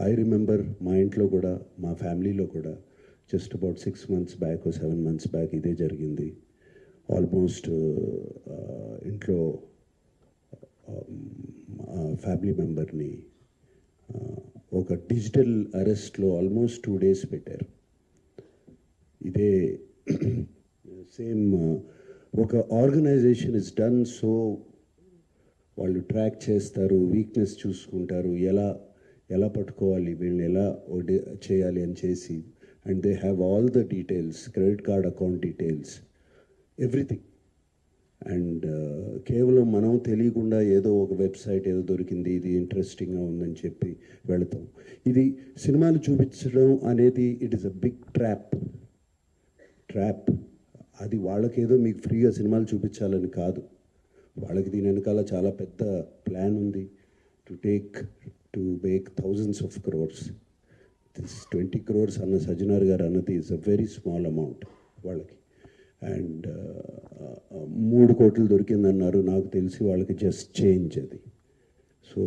I remember మా ఇంట్లో కూడా, మా ఫ్యామిలీలో కూడా just about 6 months back 7 months back ఇదే జరిగింది. ఆల్మోస్ట్ ఇంట్లో ఫ్యామిలీ మెంబర్ని ఒక డిజిటల్ అరెస్ట్లో ఆల్మోస్ట్ 2 days పెట్టారు. ఇదే సేమ్ ఒక ఆర్గనైజేషన్ ఇస్ డన్ సో, వాళ్ళు ట్రాక్ చేస్తారు, వీక్నెస్ చూసుకుంటారు, ఎలా పట్టుకోవాలి, వీళ్ళని ఎలా చేయాలి అని చేసి, and they have all the details, credit card account details, everything. And కేవలం మనం తెలియకుండా ఏదో ఒక వెబ్సైట్ ఏదో దొరికింది, ఇది ఇంట్రెస్టింగ్గా ఉందని చెప్పి వెళతాం. ఇది సినిమాలు చూపించడం అనేది it is a big trap. అది వాళ్ళకేదో మీకు ఫ్రీగా సినిమాలు చూపించాలని కాదు, వాళ్ళకి దీని వెనకాల చాలా పెద్ద ప్లాన్ ఉంది. To make thousands of crores. This 20 crores అన్న సజ్జనార్ గారు అన్నది is a very small amount వాళ్ళకి. అండ్ 3 కోట్లు దొరికిందన్నారు, నాకు తెలిసి వాళ్ళకి జస్ట్ చేంజ్ అది. సో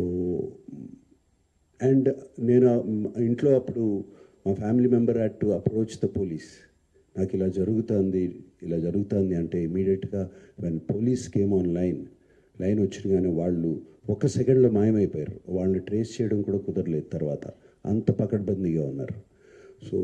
అండ్ నేను ఇంట్లో అప్పుడు మా family member had to approach the police. నాకు ఇలా జరుగుతుంది అంటే ఇమీడియట్గా when police came on line వచ్చినగానే వాళ్ళు 1 సెకండ్లో మాయమైపోయారు. వాళ్ళని ట్రేస్ చేయడం కూడా కుదరలేదు తర్వాత, అంత పకడ్బందీగా ఉన్నారు. సో